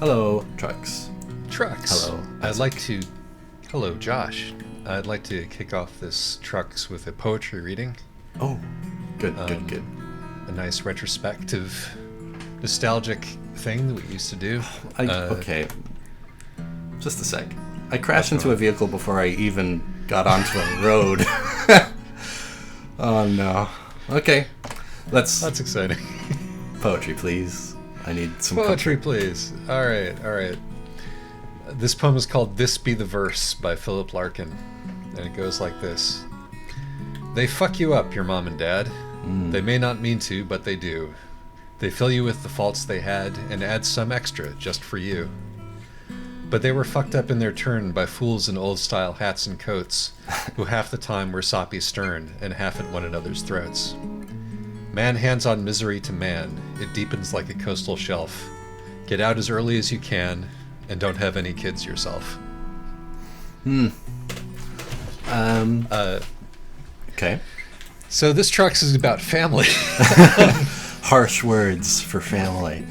Hello, Trucks. Trucks. Hello. Hello, Josh. I'd like to kick off this Trucks with a poetry reading. Oh, good. A nice retrospective, nostalgic thing that we used to do. Okay. Just a sec. I crashed into a vehicle before I even got onto a road. Oh no. Okay. That's exciting. Poetry, please. I need some Poetry, please. All right. This poem is called This Be the Verse by Philip Larkin. And it goes like this. They fuck you up, your mom and dad. They may not mean to, but they do. They fill you with the faults they had and add some extra just for you. But they were fucked up in their turn by fools in old-style hats and coats, who half the time were soppy stern and half at one another's throats. Man hands on misery to man, it deepens like a coastal shelf. Get out as early as you can, and don't have any kids yourself. Okay. So this Trucks is about family. Harsh words for family.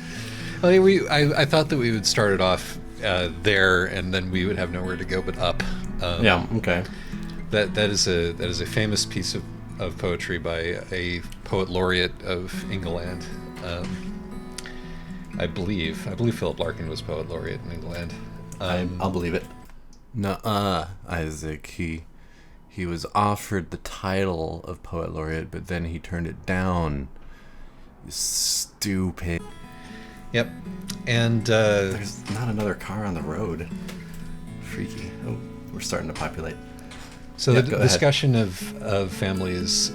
I thought that we would start it off there, and then we would have nowhere to go but up. Yeah. Okay. That is a famous piece of poetry by a poet laureate of England. I believe Philip Larkin was poet laureate in England. I'll believe it. Nuh-uh, Isaac. He was offered the title of poet laureate, but then he turned it down. You stupid. Yep. And There's not another car on the road. Freaky. Oh, we're starting to populate. So Yeah, the go ahead. discussion of family is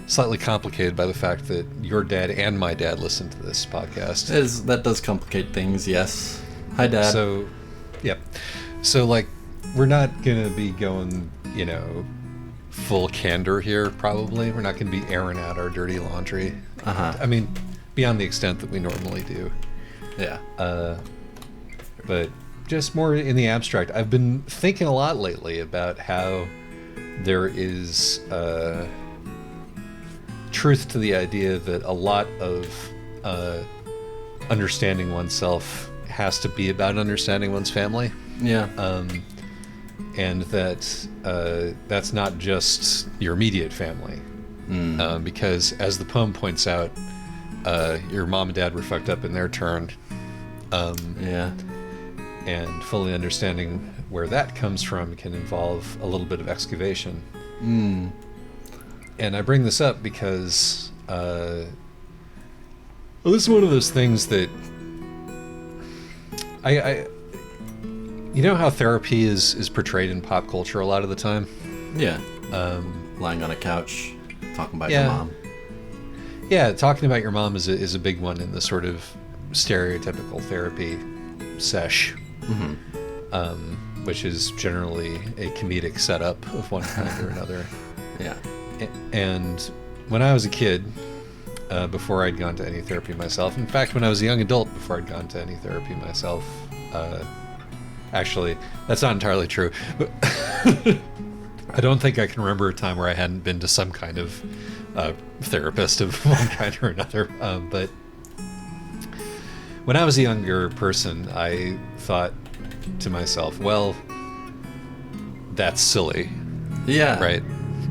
slightly complicated by the fact that your dad and my dad listen to this podcast. That does complicate things, yes. Hi, Dad. So, yep. So, like, we're not going to be going, full candor here, probably. We're not going to be airing out our dirty laundry. Uh-huh. I mean, beyond the extent that we normally do. Yeah. But just more in the abstract. I've been thinking a lot lately about how there is truth to the idea that a lot of understanding oneself has to be about understanding one's family. Yeah. And that that's not just your immediate family. Because, as the poem points out, your mom and dad were fucked up in their turn. Yeah. And fully understanding where that comes from can involve a little bit of excavation. And I bring this up because this is one of those things that I you know how therapy is portrayed in pop culture a lot of the time? Yeah. Lying on a couch, talking about Yeah. your mom. Yeah, talking about your mom is a big one in the sort of stereotypical therapy sesh. Which is generally a comedic setup of one kind or another. Yeah. And when I was a kid, before I'd gone to any therapy myself, in fact, when I was a young adult before I'd gone to any therapy myself, actually, that's not entirely true. But I don't think I can remember a time where I hadn't been to some kind of therapist of one kind or another. But when I was a younger person, I thought to myself, well, that's silly, Yeah. right?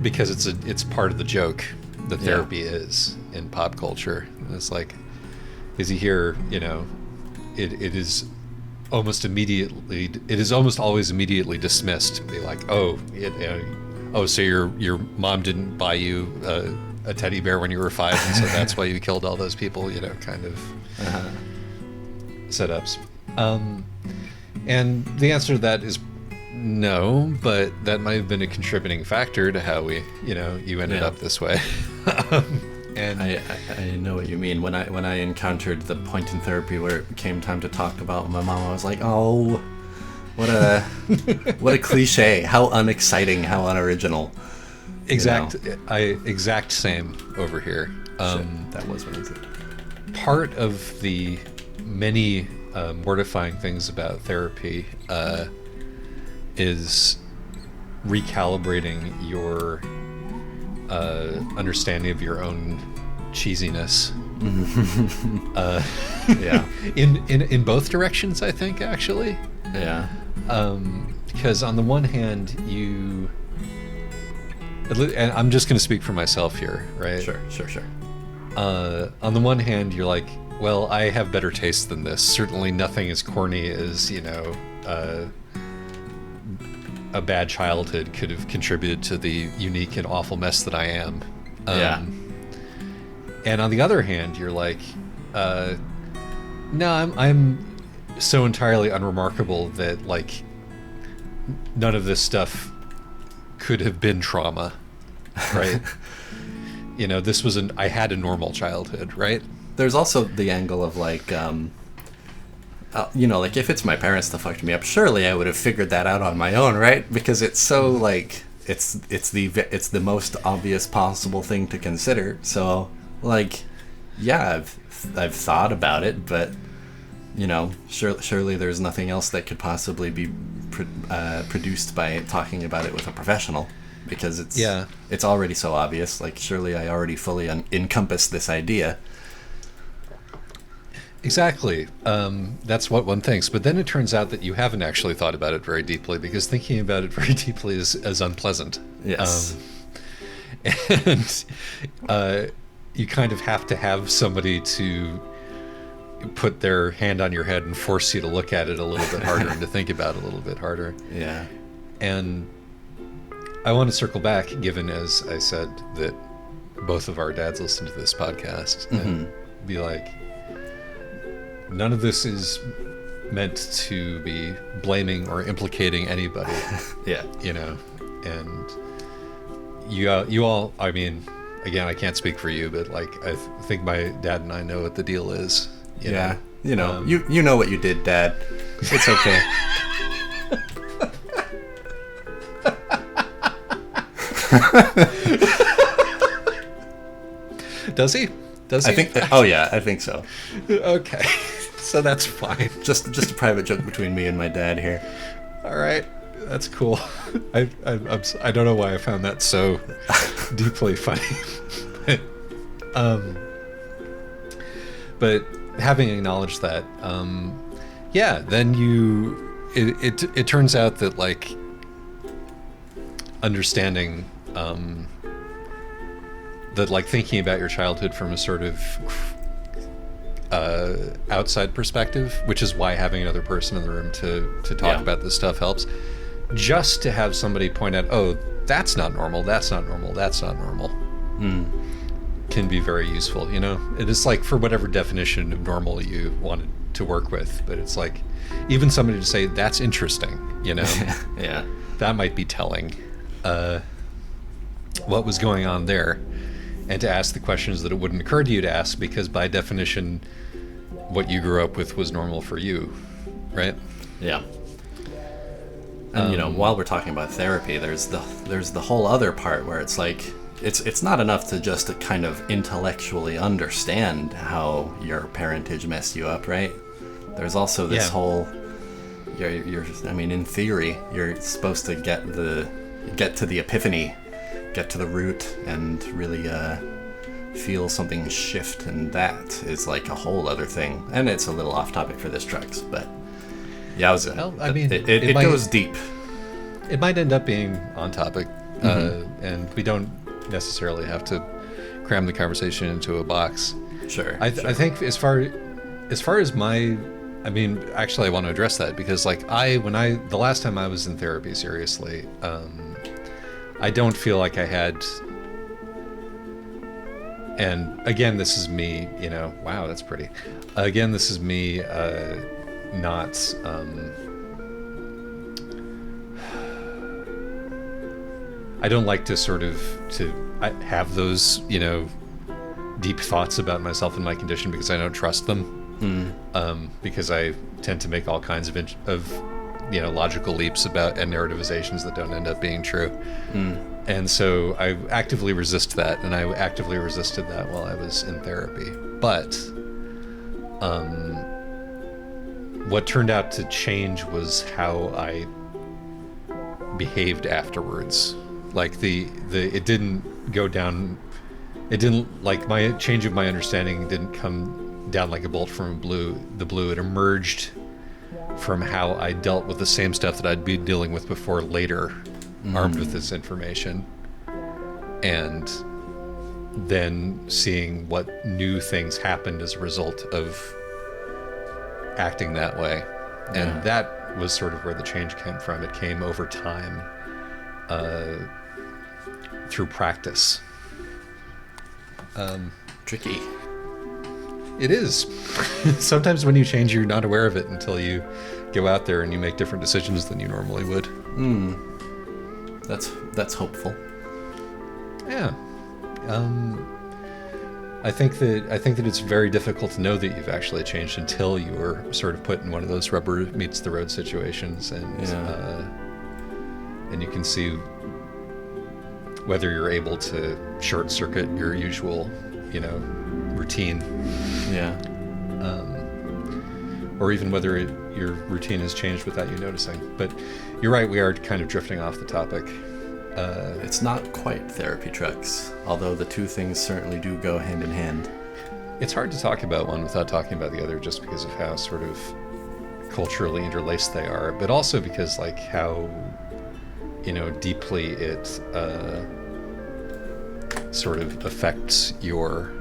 Because it's part of the joke that therapy is in pop culture. And it's like, is he here? It is almost always immediately dismissed. Be like, so your mom didn't buy you a teddy bear when you were 5, and so that's why you killed all those people. Kind of setups. And the answer to that is no, but that might have been a contributing factor to how you ended up this way. And I know what you mean. When I encountered the point in therapy where it came time to talk about my mom, I was like, oh, what a cliche. How unexciting, how unoriginal. Exact same over here. That was what I said. Part of the many mortifying things about therapy is recalibrating your understanding of your own cheesiness Yeah. in both directions, I think, actually. Yeah. Because on the one hand, and I'm just going to speak for myself here, right? Sure. On the one hand, you're like, well, I have better taste than this. Certainly nothing as corny as, a bad childhood could have contributed to the unique and awful mess that I am. Yeah. And on the other hand, you're like, no, I'm so entirely unremarkable that, like, none of this stuff could have been trauma, right? I had a normal childhood, right? There's also the angle of like, like if it's my parents that fucked me up, surely I would have figured that out on my own, right? Because it's so like it's the most obvious possible thing to consider. So like, yeah, I've thought about it, but surely there's nothing else that could possibly be produced by talking about it with a professional, because it's already so obvious. Like, surely I already fully encompass this idea. Exactly. That's what one thinks. But then it turns out that you haven't actually thought about it very deeply, because thinking about it very deeply is unpleasant. Yes. And you kind of have to have somebody to put their hand on your head and force you to look at it a little bit harder and to think about it a little bit harder. Yeah. And I want to circle back, given, as I said, that both of our dads listen to this podcast, and be like, none of this is meant to be blaming or implicating anybody. Yeah. And you all, I mean, again, I can't speak for you, but like, I think my dad and I know what the deal is. You know? You know what you did, Dad. It's okay. Does he? I think. Oh yeah, I think so. Okay, so that's fine. Just a private joke between me and my dad here. All right, that's cool. I don't know why I found that so deeply funny. But having acknowledged that, then it turns out that, like, understanding that, like, thinking about your childhood from a sort of outside perspective, which is why having another person in the room to talk about this stuff helps. Just to have somebody point out, oh, that's not normal, that's not normal, that's not normal, can be very useful. It is like, for whatever definition of normal you wanted to work with, but it's like, even somebody to say, that's interesting, Yeah. That might be telling what was going on there, and to ask the questions that it wouldn't occur to you to ask, because by definition what you grew up with was normal for you, right? Yeah. And while we're talking about therapy, there's the whole other part where it's like, it's not enough to just kind of intellectually understand how your parentage messed you up, right? There's also this whole, I mean, in theory, you're supposed to get to the epiphany, get to the root, and really feel something shift, and that is like a whole other thing. And it's a little off topic for this drugs, but it goes deep. It might end up being on topic, and we don't necessarily have to cram the conversation into a box. Sure. I think as far as my, I mean, actually, I want to address that, because like the last time I was in therapy seriously, I don't feel like I had, and again, this is me, wow, that's pretty. Again, this is me, not, I don't like to sort of I have those, deep thoughts about myself and my condition, because I don't trust them. Because I tend to make all kinds of logical leaps about, and narrativizations that don't end up being true. And so I actively resist that, and I actively resisted that while I was in therapy. But what turned out to change was how I behaved afterwards. Like it didn't go down it didn't, like, my change of my understanding didn't come down like a bolt from the blue. It emerged from how I dealt with the same stuff that I'd been dealing with before later, armed with this information. And then seeing what new things happened as a result of acting that way. And that was sort of where the change came from. It came over time, through practice. Tricky. It is. Sometimes when you change, you're not aware of it until you go out there and you make different decisions than you normally would. That's hopeful. Yeah. I think that it's very difficult to know that you've actually changed until you were sort of put in one of those rubber meets the road situations, and you can see whether you're able to short circuit your usual, routine. Yeah. Or even whether your routine has changed without you noticing. But you're right, we are kind of drifting off the topic. It's not quite therapy trucks, although the two things certainly do go hand in hand. It's hard to talk about one without talking about the other, just because of how sort of culturally interlaced they are, but also because, like, how deeply it sort of affects your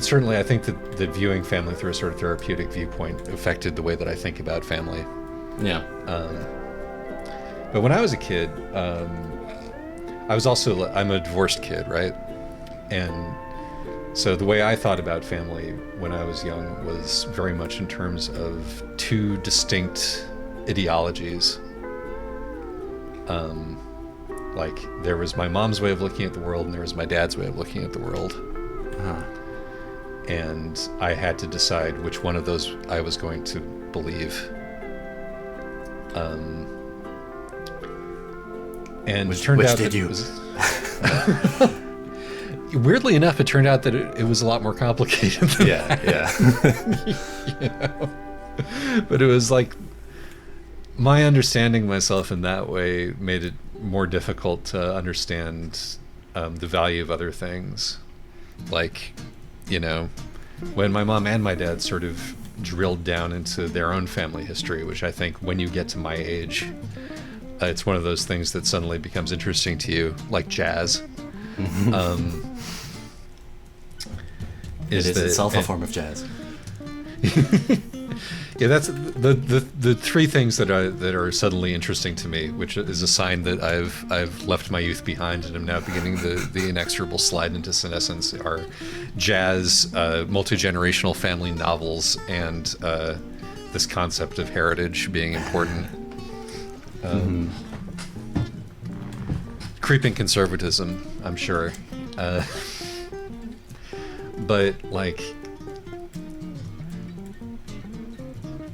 certainly I think that viewing family through a sort of therapeutic viewpoint affected the way that I think about family. Yeah. But when I was a kid, I'm a divorced kid, right? And so the way I thought about family when I was young was very much in terms of two distinct ideologies. Like, there was my mom's way of looking at the world, and there was my dad's way of looking at the world. And I had to decide which one of those I was going to believe. And Which it turned out did that you? it was weirdly enough, it turned out that it was a lot more complicated than that. But it was like, my understanding myself in that way made it more difficult to understand the value of other things. Like, when my mom and my dad sort of drilled down into their own family history, which I think when you get to my age, it's one of those things that suddenly becomes interesting to you, like jazz. It is itself a form of jazz. Yeah, that's the three things that are suddenly interesting to me, which is a sign that I've left my youth behind and am now beginning the inexorable slide into senescence, are jazz, multi-generational family novels, and this concept of heritage being important. Creeping conservatism, I'm sure. But, like,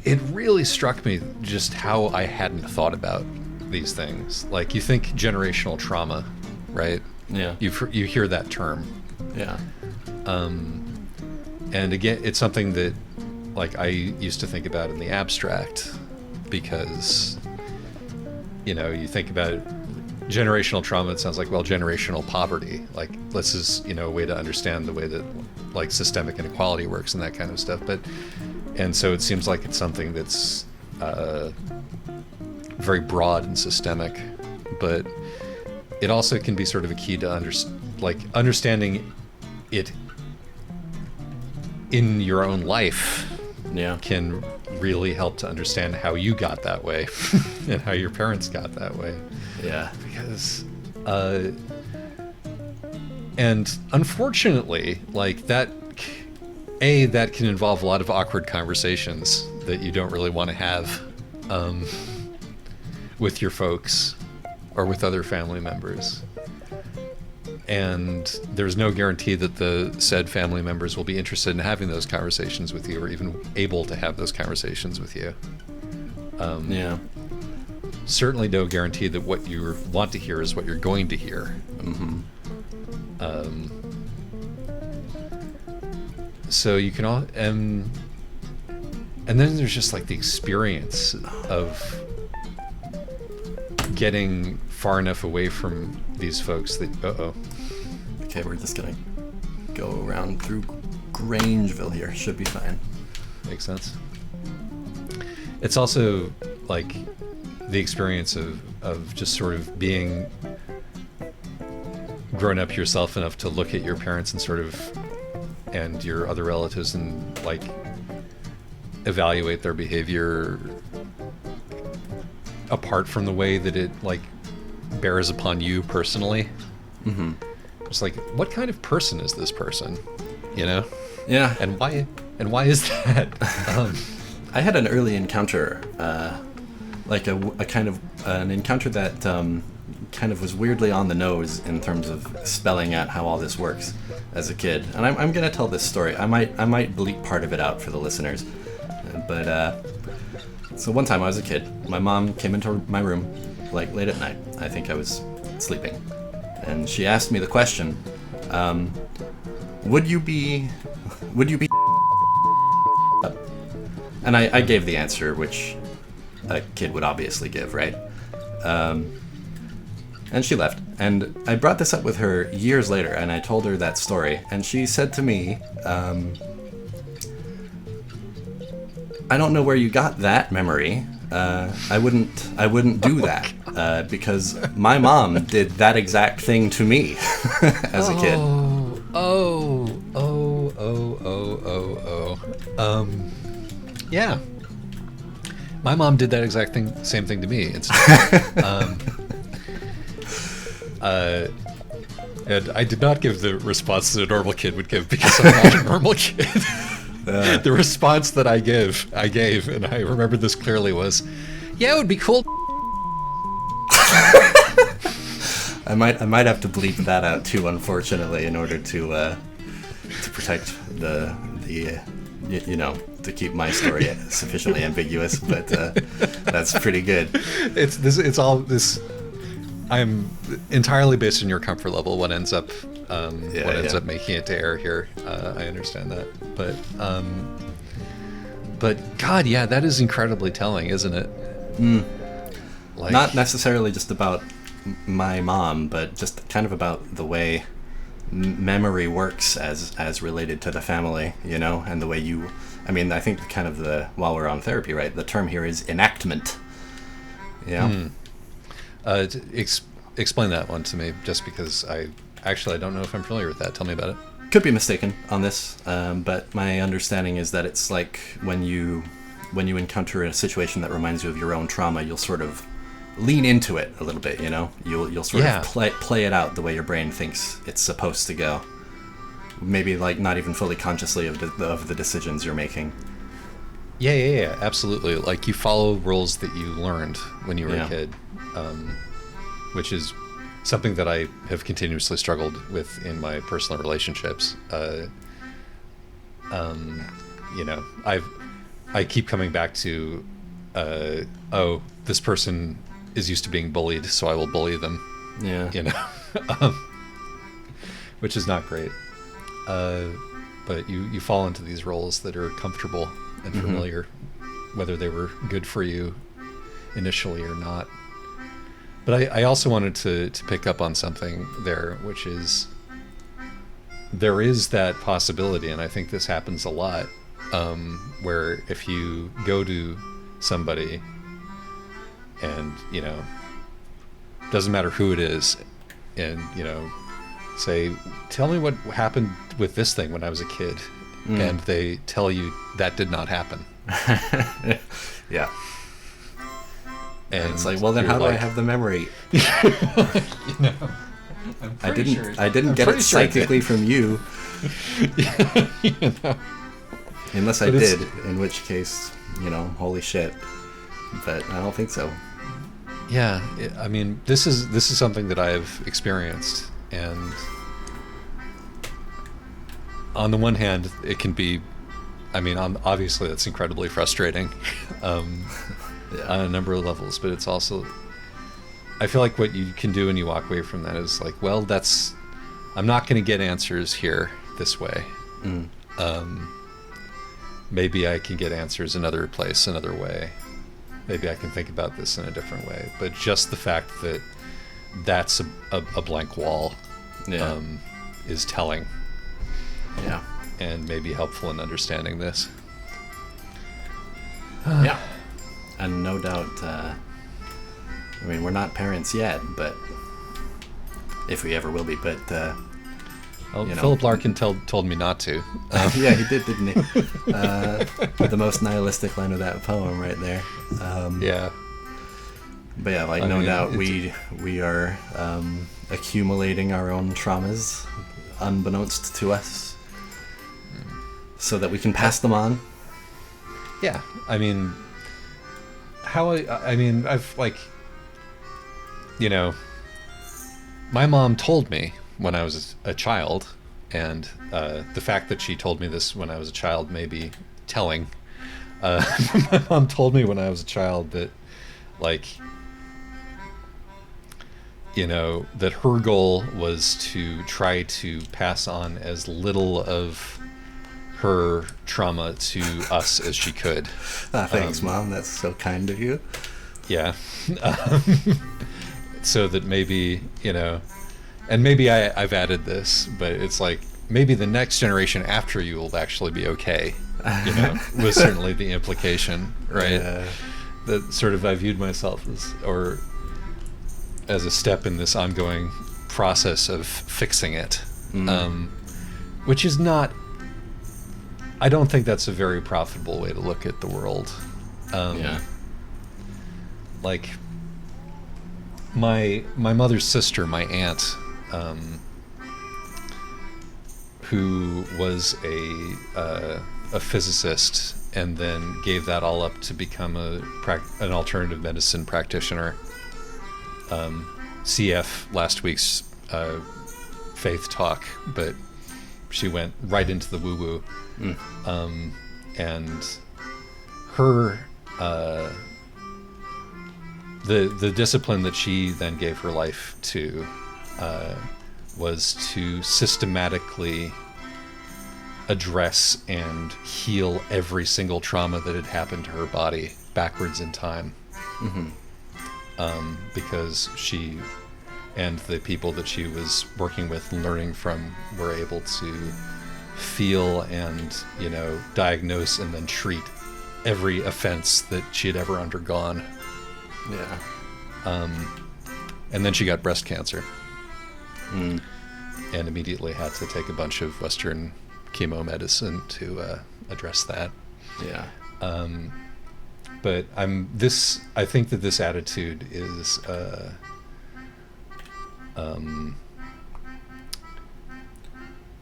it really struck me just how I hadn't thought about these things. Like, you think generational trauma, right? Yeah. You hear that term. Yeah. And again, it's something that, like, I used to think about in the abstract, because, you think about generational trauma, it sounds like, well, generational poverty. Like, this is, a way to understand the way that, like, systemic inequality works and that kind of stuff. And so it seems like it's something that's very broad and systemic, but it also can be sort of a key to understanding it in your own life. Yeah. Can really help to understand how you got that way and how your parents got that way. Yeah. Because, and unfortunately, like, that can involve a lot of awkward conversations that you don't really want to have with your folks or with other family members. And there's no guarantee that the said family members will be interested in having those conversations with you, or even able to have those conversations with you. Yeah. Certainly no guarantee that what you want to hear is what you're going to hear. So you can all, and then there's just, like, the experience of getting far enough away from these folks that Okay, we're just gonna go around through Grangeville here. Should be fine. makes sense. It's also like the experience of just sort of being grown up yourself enough to look at your parents and sort of, and your other relatives, and like evaluate their behavior apart from the way that it like bears upon you personally. Mm-hmm. It's like, what kind of person is this person, you know? Yeah. And why is that? I had an early encounter, like a kind of an encounter that kind of was weirdly on the nose in terms of spelling out how all this works as a kid. And I'm going to tell this story. I might bleep part of it out for the listeners. But so one time I was a kid. My mom came into my room like late at night. I think I was sleeping. And she asked me the question, would you be and I gave the answer, which a kid would obviously give, right? And she left. And I brought this up with her years later, and I told her that story. And she said to me, I don't know where you got that memory. I wouldn't do that because my mom did that exact thing to me as a kid. Yeah. My mom did that exact same thing to me. And I did not give the response that a normal kid would give because I'm not a normal kid. The response that I gave, and I remember this clearly, was, "Yeah, it would be cool." I might have to bleep that out too, unfortunately, in order to protect the to keep my story sufficiently ambiguous. But that's pretty good. It's all this. I'm entirely based on your comfort level. What ends up up making it to air here. I understand that, but God, yeah, that is incredibly telling, isn't it? Like, not necessarily just about my mom, but just kind of about the way memory works as related to the family, and the way you. I mean, I think kind of while we're on therapy, right? The term here is enactment. Yeah. Explain that one to me, just because I don't know if I'm familiar with that. Tell me about it. Could be mistaken on this, but my understanding is that it's like when you encounter a situation that reminds you of your own trauma, you'll sort of lean into it a little bit. You'll sort of play it out the way your brain thinks it's supposed to go. Maybe like not even fully consciously of the decisions you're making. Yeah, absolutely. Like you follow rules that you learned when you were a kid, which is something that I have continuously struggled with in my personal relationships. I keep coming back to, this person is used to being bullied, so I will bully them. Yeah. Which is not great. But you fall into these roles that are comfortable and familiar, whether they were good for you initially or not. But I also wanted to pick up on something there, which is there is that possibility, and I think this happens a lot, where if you go to somebody and, doesn't matter who it is, and, say, tell me what happened with this thing when I was a kid, and they tell you that did not happen. Yeah. And it's like, well, then how do I have the memory? I didn't get it psychically from you. Unless I did, in which case, holy shit. But I don't think so. Yeah, I mean, this is something that I've experienced, and on the one hand, it can be, obviously that's incredibly frustrating. On a number of levels, but it's also, I feel like what you can do when you walk away from that is like, well, I'm not going to get answers here this way. Maybe I can get answers another place, another way. Maybe I can think about this in a different way. But just the fact that that's a blank wall. Yeah. Is telling Yeah. and maybe helpful in understanding this. Yeah. And no doubt, I mean, we're not parents yet, but if we ever will be, but, you know. Philip Larkin told me not to. Yeah, he did, didn't he? The most nihilistic line of that poem right there. Yeah. But yeah, like, no doubt we are accumulating our own traumas, unbeknownst to us, so that we can pass them on. Yeah, I mean, I've, like, you know, my mom told me when I was a child, and the fact that she told me this when I was a child may be telling. My mom told me when I was a child that, like, you know, that her goal was to try to pass on as little of her trauma to us as she could. Thanks, Mom. That's so kind of you. Yeah. So that maybe, you know, and maybe I've added this, but it's like, maybe the next generation after you will actually be okay, you know, was certainly the implication, right? Yeah. That sort of I viewed myself as a step in this ongoing process of fixing it, which is not, I don't think that's a very profitable way to look at the world. Yeah. Like, my mother's sister, my aunt, who was a physicist and then gave that all up to become an alternative medicine practitioner. CF last week's faith talk, but she went right into the woo-woo. And her the discipline that she then gave her life to was to systematically address and heal every single trauma that had happened to her body backwards in time. Because she and the people that she was working with, learning from, were able to feel and, you know, diagnose and then treat every offense that she had ever undergone. Yeah. And then she got breast cancer. And immediately had to take a bunch of Western chemo medicine to address that. Yeah. But I think that this attitude is A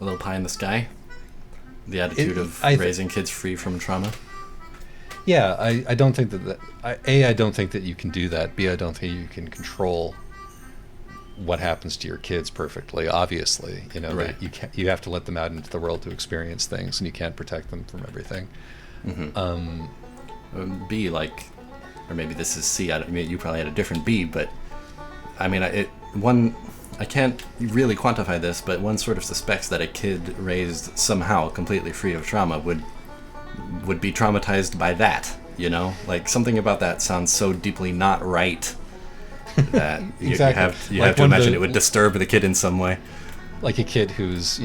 little pie in the sky. The attitude of raising kids free from trauma. Yeah, I don't think I don't think that you can do that. B, I don't think you can control what happens to your kids perfectly. Obviously, you know, Right. you have to let them out into the world to experience things, and you can't protect them from everything. B, like, or maybe this is C. I mean, you probably had a different B, but I mean, I can't really quantify this, but one sort of suspects that a kid raised somehow completely free of trauma would be traumatized by that, you know? Like, something about that sounds so deeply not right that Exactly. you Like have to one of imagine the- it would disturb the kid in some way. Like a kid who is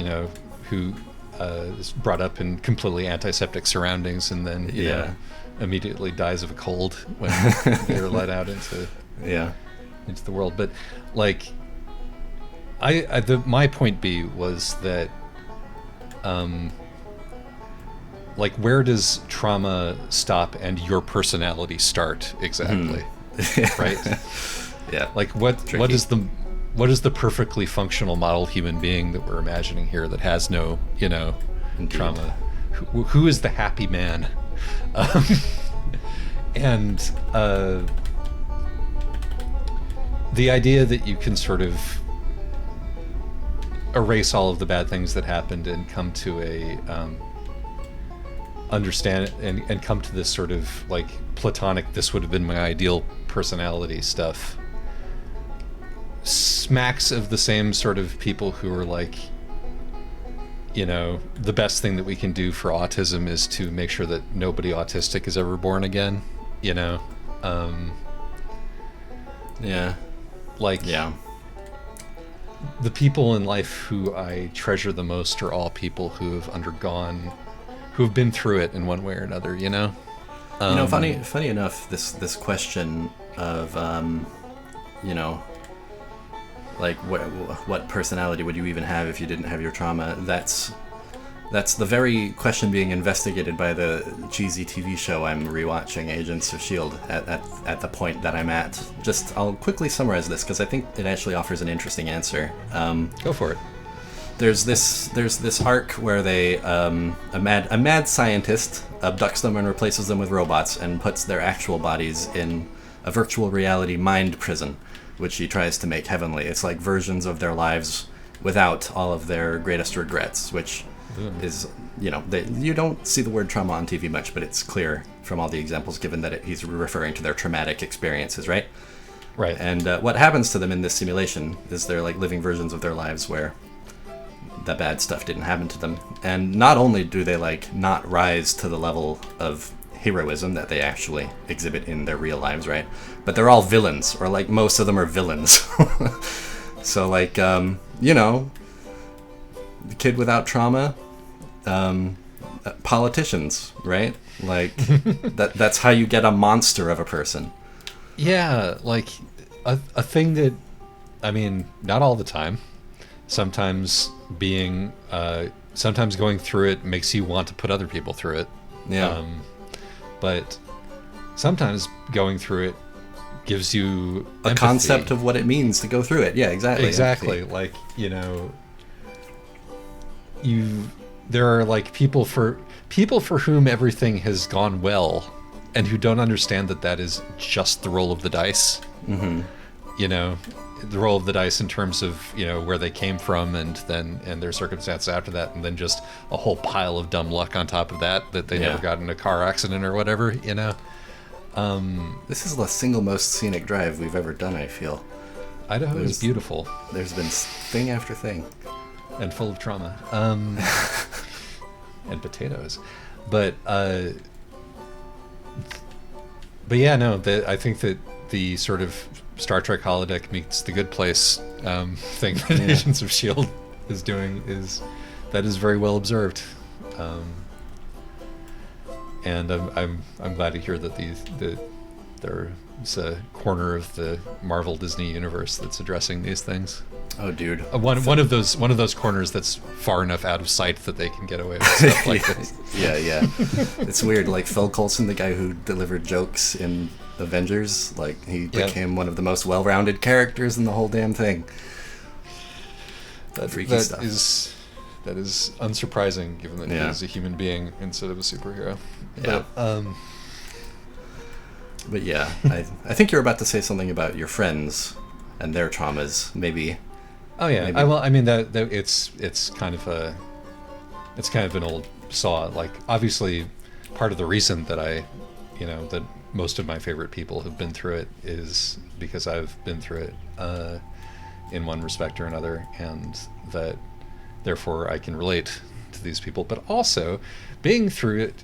brought up in completely antiseptic surroundings and then you know, immediately dies of a cold when they're let out into the world. But like, my point B was that, like, where does trauma stop and your personality start exactly? Right? Yeah. Like, what is the perfectly functional model human being that we're imagining here that has no, you know, Indeed. trauma? Who is the happy man? And the idea that you can sort of erase all of the bad things that happened and come to a understand and come to this sort of like platonic, this would have been my ideal personality stuff, smacks of the same sort of people who are like, you know, the best thing that we can do for autism is to make sure that nobody autistic is ever born again, you know? Yeah. Like, Yeah. the people in life who I treasure the most are all people who have been through it in one way or another, you know? Funny enough, this question of, like what personality would you even have if you didn't have your trauma? That's the very question being investigated by the cheesy TV show I'm rewatching, Agents of S.H.I.E.L.D. at the point that I'm at. I'll quickly summarize this because I think it actually offers an interesting answer. Go for it. There's this arc where they a mad scientist abducts them and replaces them with robots and puts their actual bodies in a virtual reality mind prison, which he tries to make heavenly. It's like versions of their lives without all of their greatest regrets, which is, you don't see the word trauma on TV much, but it's clear from all the examples given that he's referring to their traumatic experiences, right? Right. And what happens to them in this simulation is they're like living versions of their lives where the bad stuff didn't happen to them. And not only do they like not rise to the level of heroism that they actually exhibit in their real lives, right? But they're all villains, or like most of them are villains. So like, the kid without trauma, politicians, right? Like that's how you get a monster of a person. Yeah, like a thing that, I mean, not all the time. Sometimes sometimes going through it makes you want to put other people through it. Yeah. But sometimes going through it gives you a empathy. Concept of what it means to go through it. Yeah, exactly. Exactly. Empathy. Like, there are like people for whom everything has gone well and who don't understand that is just the roll of the dice. Mm-hmm. The roll of the dice in terms of, where they came from and their circumstances after that, and then just a whole pile of dumb luck on top of that they never got in a car accident or whatever, This is the single most scenic drive we've ever done, I feel. Idaho is beautiful. There's been thing after thing. And full of trauma. And potatoes. But yeah, no, I think that the sort of Star Trek holodeck meets the Good Place thing that Agents of S.H.I.E.L.D. is doing is very well observed. And I'm glad to hear that there's a corner of the Marvel Disney universe that's addressing these things. Oh, dude! One of those corners that's far enough out of sight that they can get away with stuff like this. Yeah. It's weird. Like Phil Coulson, the guy who delivered jokes in Avengers, like he became one of the most well-rounded characters in the whole damn thing. That freaky stuff. That is unsurprising, given that he is a human being instead of a superhero. Yeah. But yeah, I think you're about to say something about your friends and their traumas, maybe. Oh yeah. Maybe. I mean that it's kind of an old saw. Like, obviously, part of the reason that that most of my favorite people have been through it is because I've been through it in one respect or another, and that therefore I can relate to these people. But also, being through it,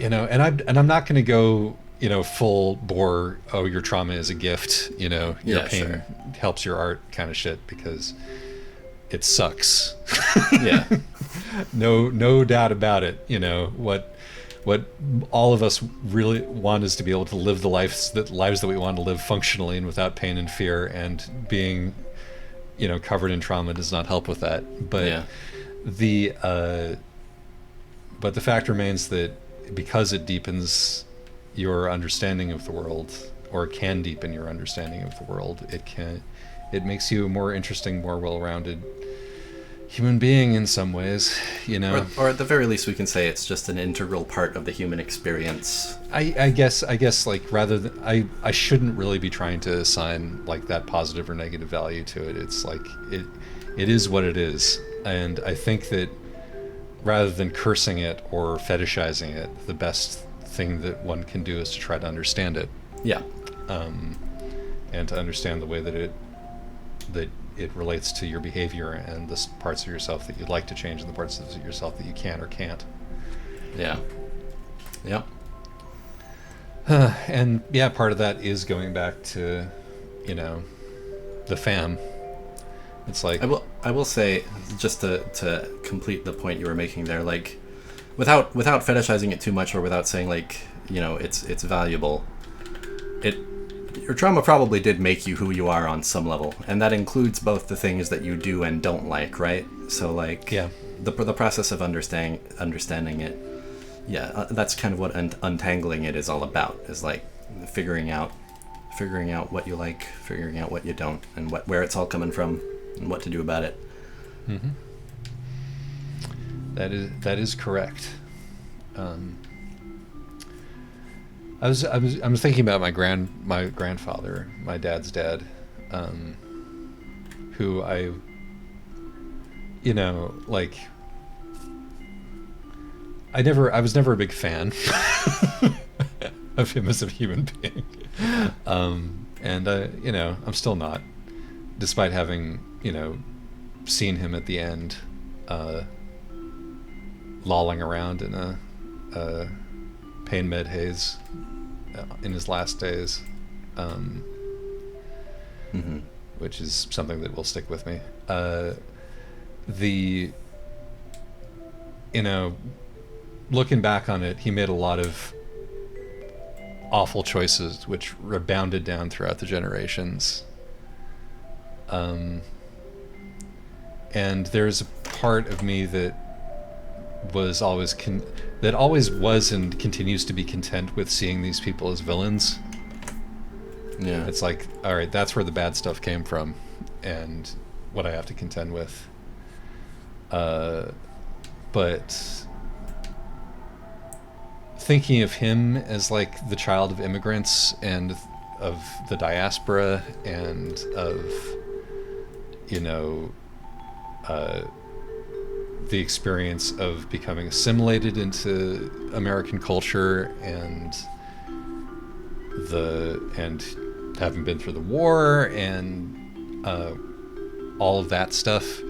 and I'm not going to go full bore, oh, your trauma is a gift, your pain helps your art kind of shit, because it sucks. Yeah. No doubt about it. What all of us really want is to be able to live the lives that we want to live functionally and without pain and fear, and being covered in trauma does not help with that. But the fact remains that because it deepens your understanding of the world, or can deepen your understanding of the world, it makes you a more interesting, more well-rounded human being in some ways, or at the very least we can say it's just an integral part of the human experience. I guess like, rather than I shouldn't really be trying to assign like that positive or negative value to it. It's like it is what it is, and I think that rather than cursing it or fetishizing it, the best thing that one can do is to try to understand it. Yeah. And to understand the way that it relates to your behavior and the parts of yourself that you'd like to change and the parts of yourself that you can or can't. Yeah. Yep. And part of that is going back to, the fam It's like, I will say, just to complete the point you were making there, like, without fetishizing it too much, or without saying, like, it's valuable, your trauma probably did make you who you are on some level, and that includes both the things that you do and don't like, right? So, like, yeah. the process of understanding it, that's kind of what untangling it is all about, is like figuring out what you like, figuring out what you don't, and where it's all coming from, and what to do about it. Mm-hmm. That is correct. I was thinking about my grandfather, my dad's dad, who I was never a big fan of him as a human being. And I'm still not, despite having, seen him at the end, lolling around in a pain med haze in his last days, which is something that will stick with me. Looking back on it, he made a lot of awful choices which rebounded down throughout the generations. And there's a part of me that was always was and continues to be content with seeing these people as villains. Yeah. It's like, all right, that's where the bad stuff came from, and what I have to contend with. But thinking of him as like the child of immigrants and of the diaspora and of, the experience of becoming assimilated into American culture and having been through the war and all of that stuff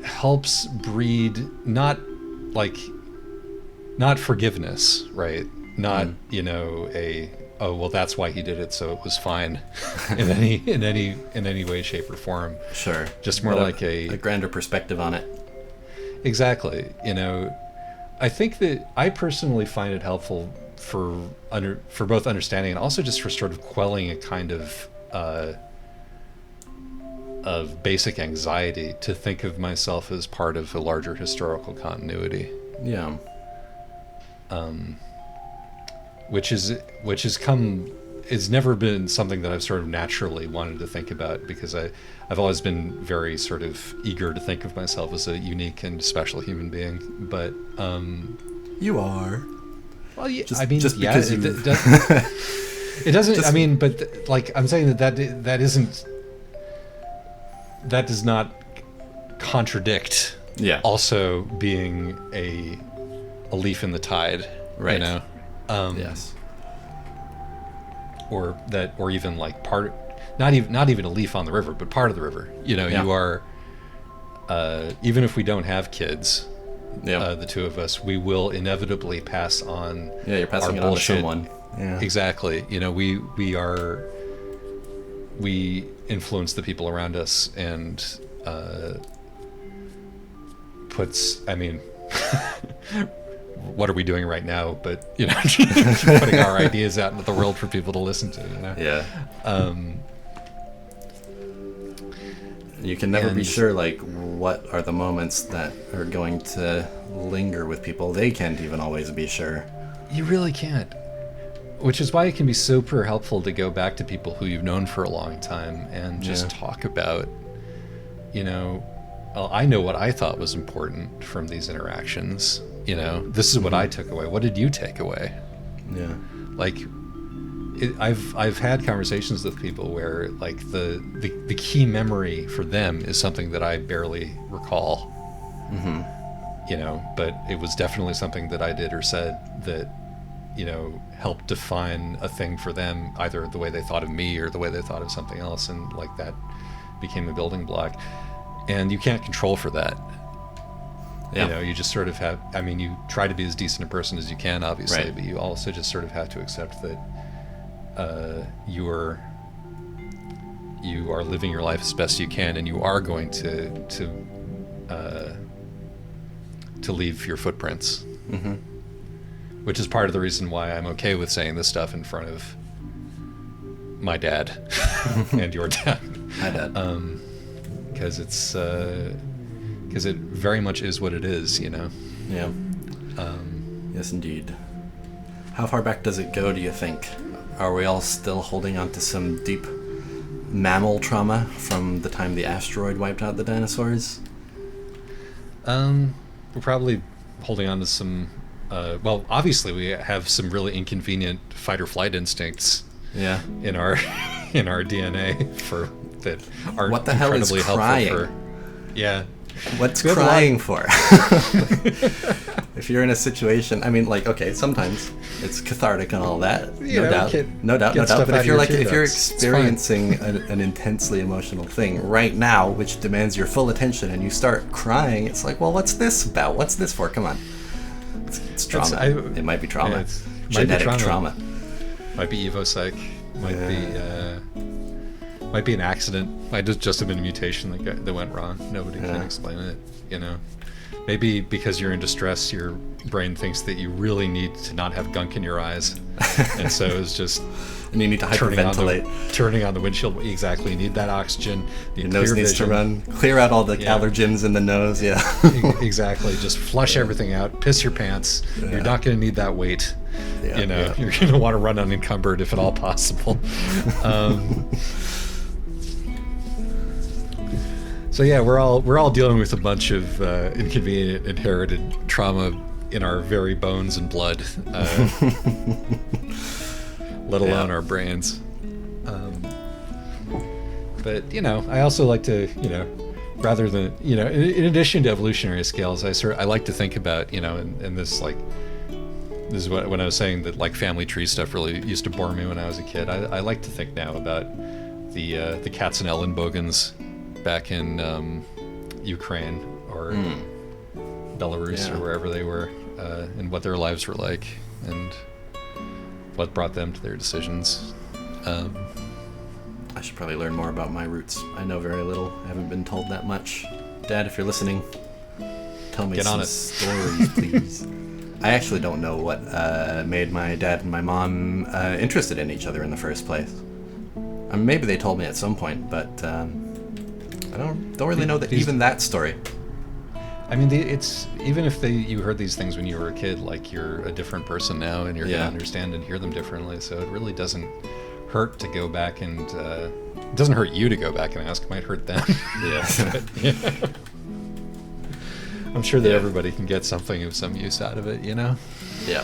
helps breed not forgiveness, right? Not that's why he did it, so it was fine in any way, shape, or form. Sure. Just more like a grander perspective on it. Exactly. I think that I personally find it helpful for both understanding and also just for sort of quelling a kind of basic anxiety to think of myself as part of a larger historical continuity. Yeah. Which has never been something that I've sort of naturally wanted to think about, because I've always been very sort of eager to think of myself as a unique and special human being. But you are. Well, yeah, just because it doesn't. I'm saying that does not contradict. Yeah. Also being a leaf in the tide. Right. Yes. Or even like not even a leaf on the river, but part of the river. You are, even if we don't have kids, the two of us, we will inevitably pass on. Yeah, you're passing it on to someone. Yeah. Exactly. We influence the people around us, and what are we doing right now? But putting our ideas out into the world for people to listen to. Yeah. You can never be sure, like, what are the moments that are going to linger with people. They can't even always be sure. You really can't. Which is why it can be super helpful to go back to people who you've known for a long time and just talk about, I know what I thought was important from these interactions. This is what I took away. What did you take away? Yeah. Like, I've had conversations with people where like the key memory for them is something that I barely recall. Mm-hmm. But it was definitely something that I did or said that helped define a thing for them, either the way they thought of me or the way they thought of something else, and like that became a building block. And you can't control for that. Yeah. You just sort of have, you try to be as decent a person as you can, obviously, right. But you also just sort of have to accept that you're you are living your life as best you can, and you are going to leave your footprints. Mm-hmm. Which is part of the reason why I'm okay with saying this stuff in front of my dad and your dad. Hi, Dad. Because because it very much is what it is, you know. Yeah. Yes, indeed. How far back does it go, do you think? Are we all still holding on to some deep mammal trauma from the time the asteroid wiped out the dinosaurs? We're probably holding on to some. Well, obviously, we have some really inconvenient fight or flight instincts. Yeah. In our in our DNA that are what the hell is incredibly crying? helpful for. Yeah. What's crying for? If you're in a situation, I mean, like, okay, sometimes it's cathartic and all that, no doubt. But if you're experiencing an intensely emotional thing right now, which demands your full attention, and you start crying, it's like, well, what's this about? What's this for? Come on, it's trauma. It might be trauma. Yeah, genetic trauma. Might be evopsych. Might be an accident. Might just have been a mutation that went wrong. Nobody can explain it, you know. Maybe because you're in distress, your brain thinks that you really need to not have gunk in your eyes, and so it's just. And you need to hyperventilate. Turning on the windshield. Exactly. You need that oxygen. Your nose needs to run. Clear out all the allergens in the nose. Yeah. Exactly. Just flush everything out. Piss your pants. Yeah. You're not going to need that weight. Yeah, you know, you're going to want to run unencumbered if at all possible. So yeah, we're all dealing with a bunch of inconvenient inherited trauma in our very bones and blood, let alone our brains. But you know, I also like to, you know, rather than, you know, in addition to evolutionary scales, I like to think about, you know, and this is what when I was saying that like family tree stuff really used to bore me when I was a kid. I like to think now about the Katzenellenbogens back in Ukraine or Belarus or wherever they were, and what their lives were like and what brought them to their decisions. I should probably learn more about my roots. I know very little. I haven't been told that much. Dad, if you're listening, tell me some stories, please. I actually don't know what made my dad and my mom interested in each other in the first place. I mean, maybe they told me at some point, but I don't really know even that story. I mean, it's even if you heard these things when you were a kid, like you're a different person now, and you're gonna understand and hear them differently. So it really doesn't hurt to go back and it doesn't hurt you to go back and ask. It might hurt them. Yeah. I'm sure that everybody can get something of some use out of it, you know. Yeah.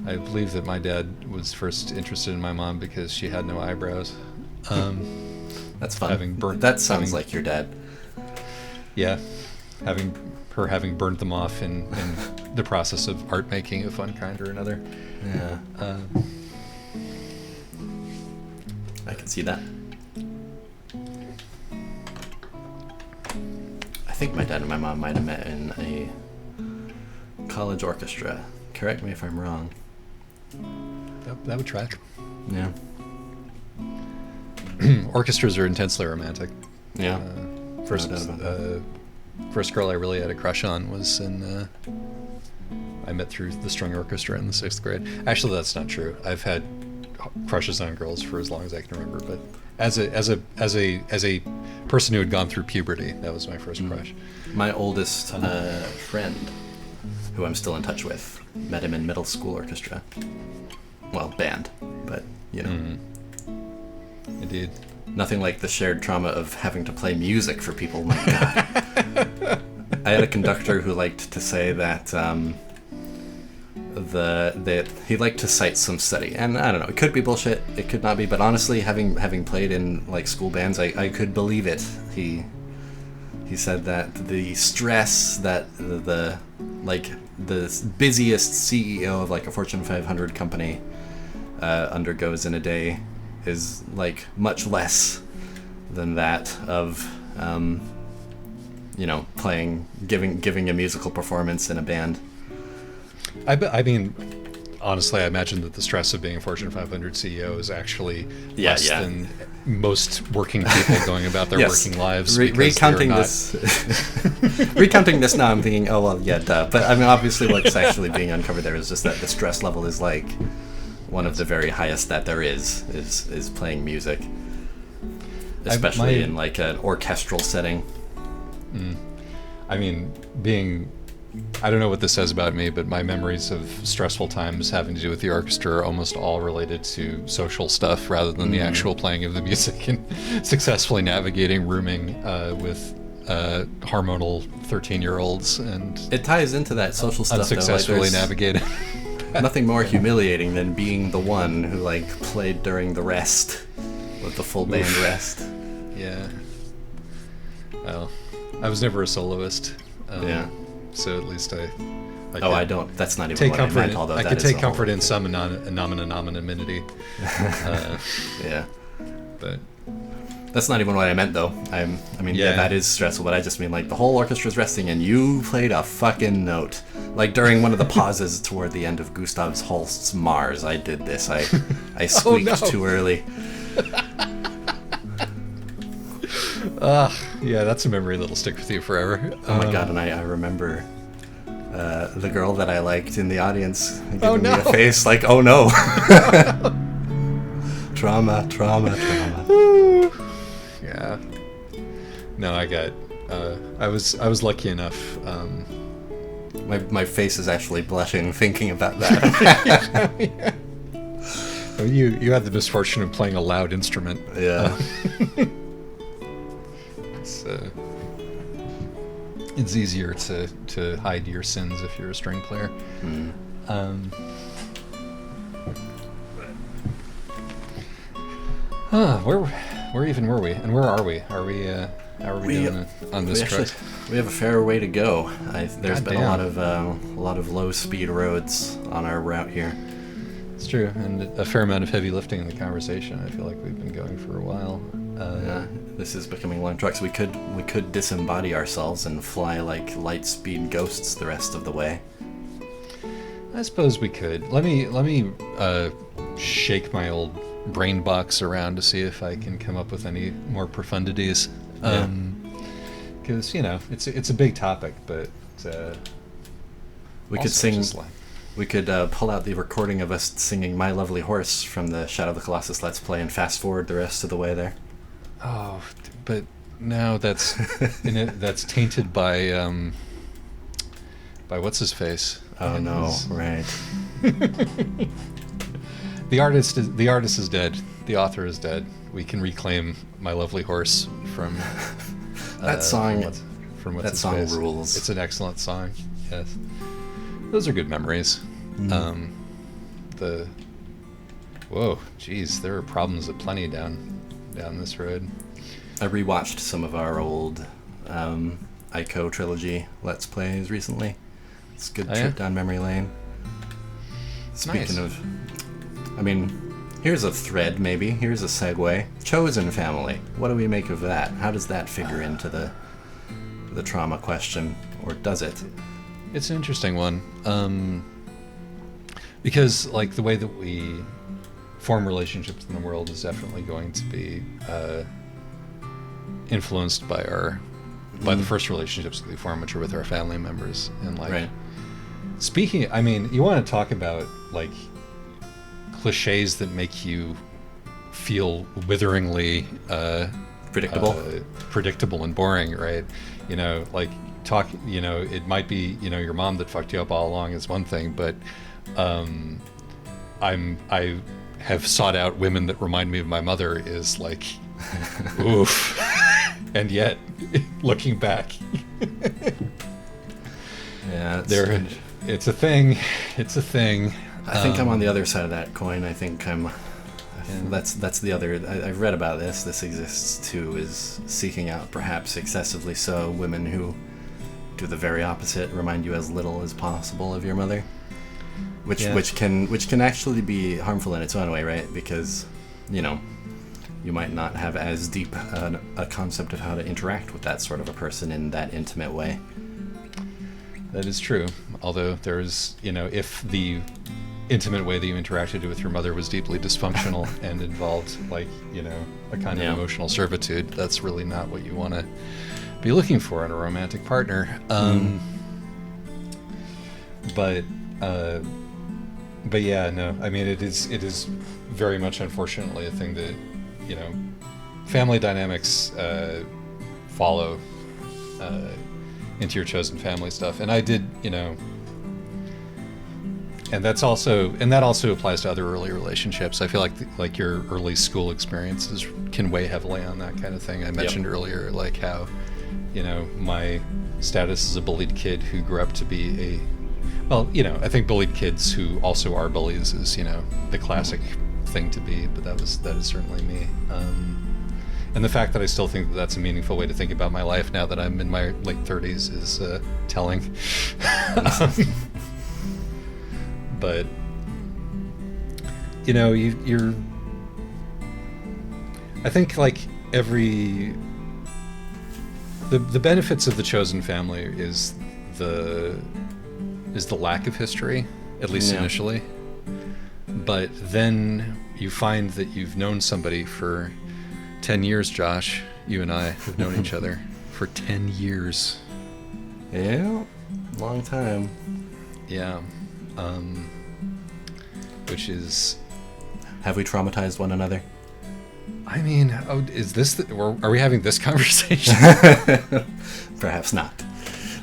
I believe that my dad was first interested in my mom because she had no eyebrows. That's fun. That sounds like your dad. Yeah, having burnt them off in the process of art making of one kind or another. Yeah. I can see that. I think my dad and my mom might have met in a college orchestra. Correct me if I'm wrong. That would track. Yeah. Orchestras are intensely romantic. Yeah. First girl I really had a crush on was I met through the string orchestra in the 6th grade. Actually, that's not true. I've had crushes on girls for as long as I can remember, but as a person who had gone through puberty, that was my first crush. My oldest friend, who I'm still in touch with, met him in middle school orchestra. Well, band, but you know. Indeed. Nothing like the shared trauma of having to play music for people. My God. I had a conductor who liked to say that that he liked to cite some study, and I don't know, it could be bullshit, it could not be, but honestly, having played in like school bands, I could believe it. He said that the stress that the busiest CEO of like a Fortune 500 company undergoes in a day is like much less than that of giving a musical performance in a band. I mean, honestly, I imagine that the stress of being a Fortune 500 CEO is actually Yeah, less yeah. than most working people going about their Yes. working lives. Recounting this, recounting this now, I'm thinking, oh well, yeah, duh. But I mean, obviously, what's actually being uncovered there is just that the stress level is like one of the very highest that there is playing music, especially in like an orchestral setting. I mean, I don't know what this says about me, but my memories of stressful times having to do with the orchestra are almost all related to social stuff rather than the actual playing of the music and successfully navigating rooming with hormonal 13-year-olds and It ties into that social stuff. unsuccessfully though. Like, navigating. nothing more humiliating than being the one who like played during the rest, with the full band rest. Yeah. Well, I was never a soloist. Yeah. So at least I I don't. That's not even take what comfort. I meant. Although I that could is take the comfort whole- in some anonymity. Yeah. But That's not even what I meant, though. I mean, yeah, Yeah. that is stressful, but I just mean like the whole orchestra's resting and you played a fucking note. Like during one of the pauses toward the end of Gustav Holst's Mars, I did this. I squeaked no. too early. yeah, that's a memory that'll stick with you forever. Oh my god! And I remember the girl that I liked in the audience giving Oh, me no. a face like, "Oh no." Trauma. Yeah. No, I was lucky enough. My face is actually blushing thinking about that. You had the misfortune of playing a loud instrument. Yeah. It's easier to hide your sins if you're a string player. Where even were we? And where are we? How are we doing on this truck? We have a fair way to go. There's been Goddamn. a lot of low speed roads on our route here. It's true, and a fair amount of heavy lifting in the conversation. I feel like we've been going for a while. Yeah, this is becoming long trucks. We could disembody ourselves and fly like light speed ghosts the rest of the way. I suppose we could. Let me shake my old brain box around to see if I can come up with any more profundities. Yeah. Because it's a big topic, but We could also sing. just like- We could pull out the recording of us singing "My Lovely Horse" from the Shadow of the Colossus Let's Play and fast forward the rest of the way there. Oh, but now that's that's tainted by what's his face. Oh And no! his- Right. The artist is dead. The author is dead. We can reclaim "My Lovely Horse" from That song. From what's that his song face. rules. It's an excellent song. Yes, those are good memories. Whoa, geez, there are problems aplenty down this road. I rewatched some of our old Ico trilogy Let's Plays recently. It's a good Oh, trip yeah? down memory lane. Speaking Nice. of, I mean, here's a thread maybe. Here's a segue. Chosen family. What do we make of that? How does that figure into the trauma question, or does it? It's an interesting one, because like the way that we form relationships in the world is definitely going to be influenced by the first relationships that we form, which are with our family members. And like, Right. speaking, I mean, you want to talk about like cliches that make you feel witheringly predictable and boring, right? Like it might be your mom that fucked you up all along is one thing, but I have sought out women that remind me of my mother is like oof. And yet looking back, Yeah, it's a thing. I think I'm on the other side of that coin. I think that's the other. I've read about this. This exists too. Is seeking out, perhaps excessively so, women who do the very opposite, remind you as little as possible of your mother, which can actually be harmful in its own way, right? Because you might not have as deep a concept of how to interact with that sort of a person in that intimate way. intimate way that you interacted with your mother was deeply dysfunctional and involved, like, you know, a kind of emotional servitude. That's really not what you want to be looking for in a romantic partner. But yeah, no, I mean, it is very much, unfortunately, a thing that, you know, family dynamics follow into your chosen family stuff. And I did, you know, and that also applies to other early relationships. I feel like your early school experiences can weigh heavily on that kind of thing. I mentioned earlier, like, how, you know, my status as a bullied kid who grew up to be well, you know, I think bullied kids who also are bullies is, you know, the classic thing to be, but that is certainly me. And the fact that I still think that that's a meaningful way to think about my life now that I'm in my late 30s is telling. But, you know, you're... I think, like, the benefits of the chosen family is the lack of history, at least initially. But then you find that you've known somebody for 10 years, Josh. You and I have known each other for 10 years. Yeah, long time. Yeah. Which is... Have we traumatized one another? I mean, is this... are we having this conversation? Perhaps not.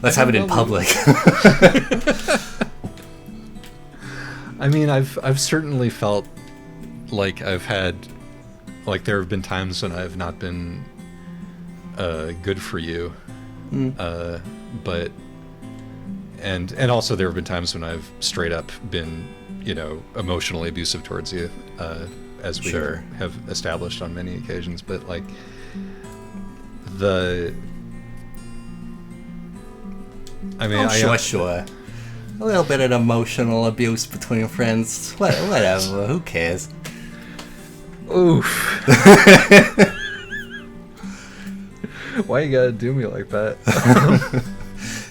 Let's have it in public. I mean, I've certainly felt like I've had... Like, there have been times when I've not been good for you. But... And also there have been times when I've straight up been, you know, emotionally abusive towards you, as we have established on many occasions. But, like, I mean, sure. A little bit of emotional abuse between friends. Whatever. Who cares? Oof. Why you gotta do me like that?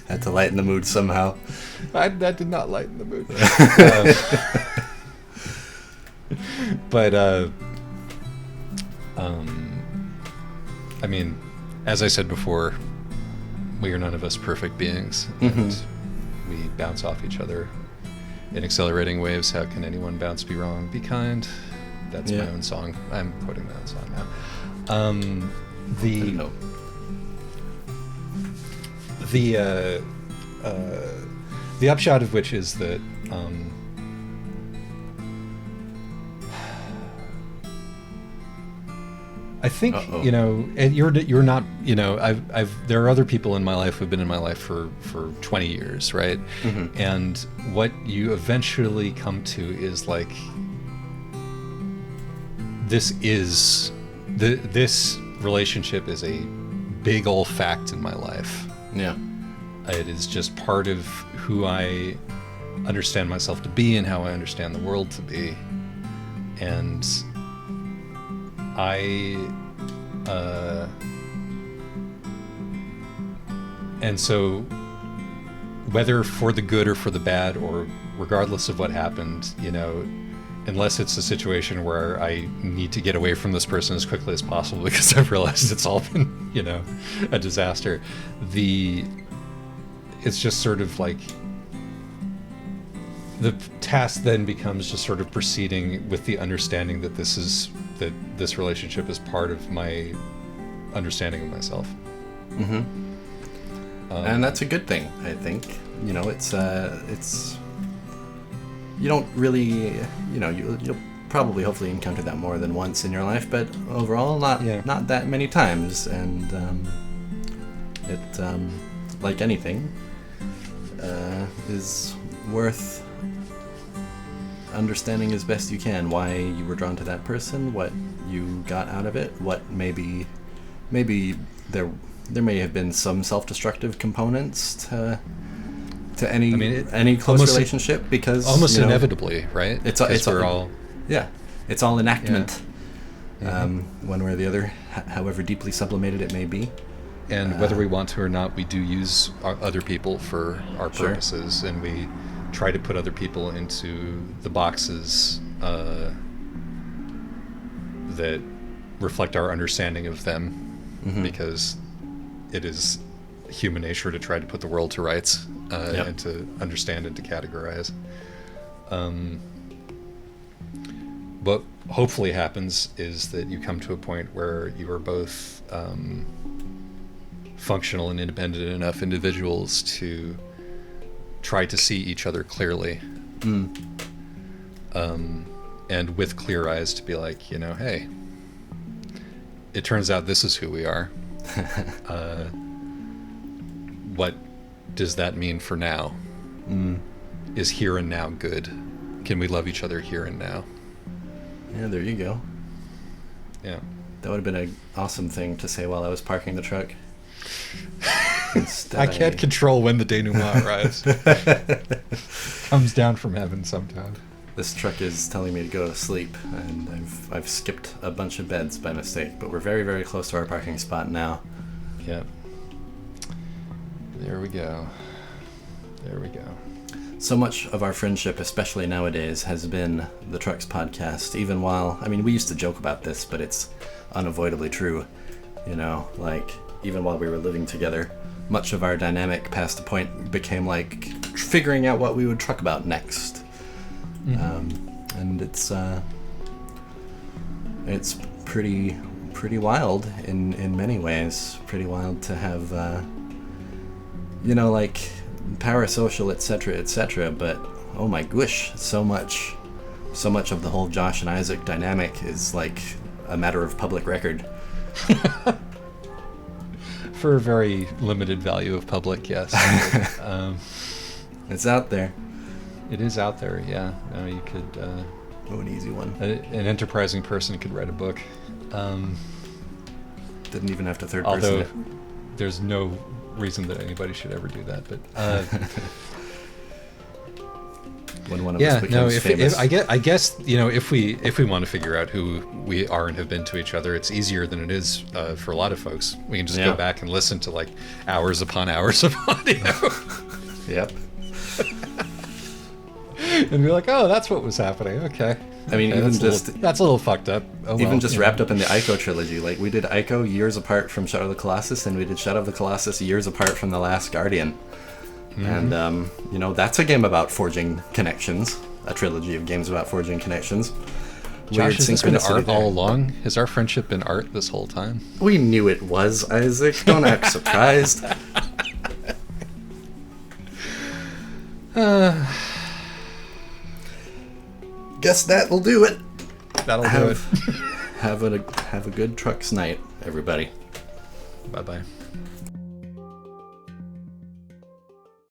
Had to lighten the mood somehow. That did not lighten the mood. But I mean, as I said before, we are none of us perfect beings, and we bounce off each other in accelerating waves. How can anyone bounce be wrong? Be kind. That's my own song. I'm quoting my own song now. The upshot of which is that I think you know, and you're not, you know, there are other people in my life who've been in my life for 20 years, right? And what you eventually come to is like, this relationship is a big old fact in my life. Yeah. It is just part of who I understand myself to be and how I understand the world to be. And and so whether for the good or for the bad, or regardless of what happened, you know, unless it's a situation where I need to get away from this person as quickly as possible because I've realized it's all been, you know, a disaster, it's just sort of like the task then becomes just sort of proceeding with the understanding that this relationship is part of my understanding of myself. And that's a good thing, I think. You know, it's you don't really, you know, you'll probably hopefully encounter that more than once in your life, but overall not that many times. And it like anything is worth understanding as best you can why you were drawn to that person, what you got out of it, what maybe there may have been some self-destructive components to any close relationship, because almost inevitably, right? It's all enactment, one way or the other, however deeply sublimated it may be. And whether we want to or not, we do use other people for our purposes, and we try to put other people into the boxes that reflect our understanding of them, because it is human nature to try to put the world to rights and to understand and to categorize. What hopefully happens is that you come to a point where you are both functional and independent enough individuals to try to see each other clearly. And with clear eyes to be like, you know, hey, it turns out this is who we are. What does that mean for now? Is here and now good? Can we love each other here and now? Yeah, there you go. Yeah. That would have been an awesome thing to say while I was parking the truck. I can't control when the denouement arrives. Comes down from heaven sometime. This truck is telling me to go to sleep, and I've skipped a bunch of beds by mistake, but we're very, very close to our parking spot now. Yep. There we go. There we go. So much of our friendship, especially nowadays, has been the Trucks podcast, even while, I mean, we used to joke about this, but it's unavoidably true, you know, like, even while we were living together, much of our dynamic past the point became like figuring out what we would truck about next. And it's pretty wild in many ways. Pretty wild to have, you know, like parasocial, etc. But oh my gosh, so much of the whole Josh and Isaac dynamic is like a matter of public record. For a very limited value of public, yes. It's out there. It is out there, yeah. No, you could... oh, an easy one. An enterprising person could write a book. Didn't even have to third person although it. There's no reason that anybody should ever do that, but... when one of us becomes famous. I guess, you know, if we want to figure out who we are and have been to each other, it's easier than it is for a lot of folks. We can just go back and listen to like hours upon hours of audio. Yep. And be like, oh, that's what was happening. Okay. I mean, okay, even that's a little fucked up. Oh, even just wrapped up in the Ico trilogy. Like, we did Ico years apart from Shadow of the Colossus, and we did Shadow of the Colossus years apart from The Last Guardian. And, you know, that's a game about forging connections. A trilogy of games about forging connections. Josh, has this been art all along? Has our friendship been art this whole time? We knew it was, Isaac. Don't act surprised. Guess that will do it. That'll do it. Have a good trucks night, everybody. Bye-bye.